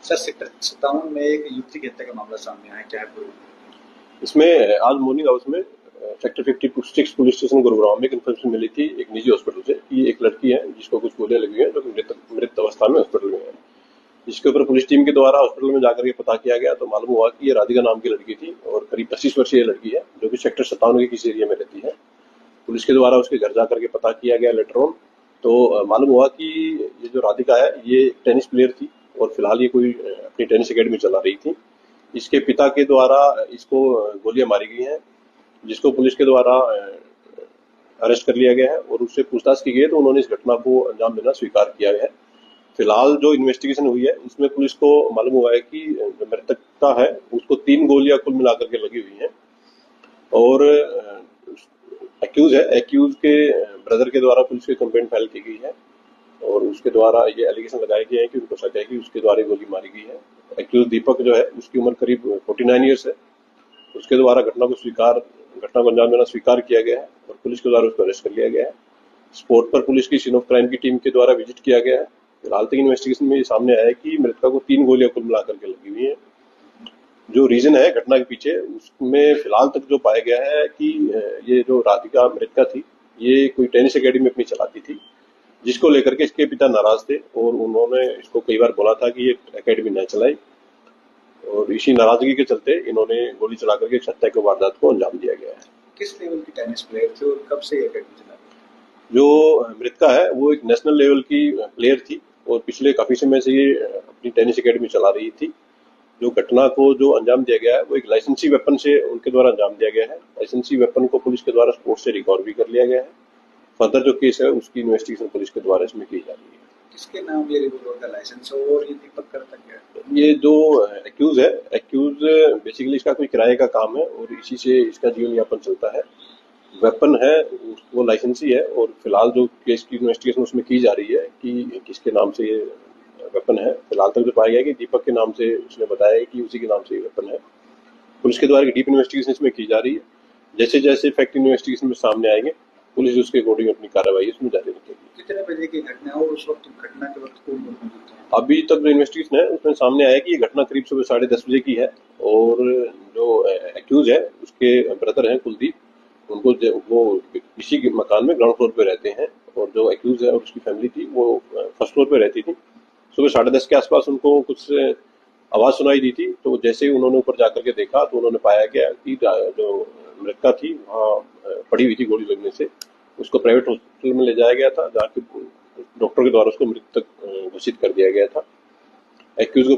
Sir sector 57 में एक युवती की हत्या का मामला सामने आया है, क्या है पूरी? इसमें आज मॉर्निंग आवर्स में सेक्टर 56 पुलिस स्टेशन गुरुग्राम में एक इन्फॉर्मेशन मिली थी एक निजी हॉस्पिटल से कि एक लड़की है जिसको कुछ गोलियां लगी हुई हैं जो कि मृत अवस्था में हॉस्पिटल में है। जिसके ऊपर पुलिस टीम के द्वारा हॉस्पिटल में जाकर के पता किया गया तो मालूम हुआ कि ये राधिका नाम की लड़की थी और करीब 25 वर्षीय लड़की है जो कि सेक्टर 57 के किसी एरिया में रहती है। पुलिस के द्वारा उसके घर जाकर के पता किया गया लेटर ऑन, तो मालूम हुआ कि ये जो राधिका है ये टेनिस प्लेयर थी और फिलहाल ये कोई अपनी टेनिस अकेडमी चला रही थी। इसके पिता के द्वारा इसको गोलियां मारी गई हैं, जिसको पुलिस के द्वारा अरेस्ट कर लिया गया है और उससे पूछताछ की गई है तो उन्होंने इस घटना को अंजाम देना स्वीकार किया है। फिलहाल जो इन्वेस्टिगेशन हुई है उसमें पुलिस को मालूम हुआ है कि जो मृतकता है उसको 3 गोलियां कुल मिलाकर के लगी हुई हैं और एक्यूज के ब्रदर के द्वारा पुलिस की कंप्लेंट फाइल की गई है और उसके द्वारा ये एलिगेशन लगाए गए हैं कि उनको शक है कि उसके द्वारा गोली मारी गई है। एक्यूज दीपक जो है उसकी उम्र करीब 49 ईयर्स है। उसके द्वारा घटना को अंजाम देना स्वीकार किया गया है और पुलिस के द्वारा उसको अरेस्ट कर लिया गया है। स्पॉट पर पुलिस की सीन ऑफ क्राइम की टीम के द्वारा विजिट किया गया है। फिलहाल तक इन्वेस्टिगेशन में ये सामने आया है कि मृतका को 3 गोलियां कुल मिलाकर के लगी हुई हैं। जो रीजन है घटना के पीछे उसमें फिलहाल तक जो पाया गया है कि ये जो राधिका मृतका थी ये कोई टेनिस अकेडमी अपनी चलाती थी, जिसको लेकर के इसके पिता नाराज थे और उन्होंने इसको कई बार बोला था कि ये एकेडमी न चलाए और इसी नाराजगी के चलते इन्होंने गोली चला करके हत्या की वारदात को अंजाम दिया गया है। किस लेवल की टेनिस प्लेयर थे और कब से ये अकेडमी चला रही जो मृतका है वो एक नेशनल लेवल की प्लेयर थी और पिछले काफी समय से ये अपनी टेनिस अकेडमी चला रही थी। जो घटना को जो अंजाम दिया गया है वो एक लाइसेंसी वेपन से उनके द्वारा अंजाम दिया गया है। लाइसेंसी वेपन को पुलिस के द्वारा स्पोर्ट से रिकवर भी कर लिया गया है। फर्दर जो केस है उसकी इन्वेस्टिगेशन पुलिस के द्वारा इसमें की जा रही है। किसके नाम ये रिवॉल्वर का लाइसेंस है और ये दीपक करता क्या है? ये जो एक्यूज बेसिकली इसका कोई किराए का काम है और इसी से इसका जीवन यापन चलता है। वेपन है वो लाइसेंसी है और फिलहाल जो केस की इन्वेस्टिगेशन उसमें की जा रही है कि किसके नाम से ये वेपन है। फिलहाल तक जो पाया गया कि दीपक के नाम से उसने बताया है कि उसी के नाम से ये वेपन है। पुलिस के द्वारा डीप इन्वेस्टिगेशन इसमें की जा रही है। जैसे जैसे फैक्ट इन्वेस्टिगेशन में सामने आएंगे पुलिस उसके अकॉर्डिंग अपनी कार्रवाई इसमें जारी रखेगी। कितने बजे की घटना है और उस वक्त घटना के वक्त कौन लोग मौजूद थे? अभी तक जो इन्वेस्टिगेशन है उसमें सामने आया कि ये घटना करीब सुबह 10:30 बजे की है और जो एक्यूज है उसके ब्रदर हैं कुलदीप, वो इसी के मकान में ग्राउंड फ्लोर पे रहते हैं और जो एक्यूज है और उसकी फैमिली थी वो फर्स्ट फ्लोर पे रहती थी। सुबह 10:30 के आसपास उनको कुछ आवाज सुनाई दी थी, तो जैसे ही उन्होंने ऊपर जाकर के देखा तो उन्होंने पाया गया कि जो मृतका थी वहाँ पड़ी हुई थी गोली लगने से। उसको प्राइवेट हॉस्पिटल में ले जाया गया था जहाँ डॉक्टर के द्वारा उसको मृतक घोषित कर दिया गया था। एक्यूज को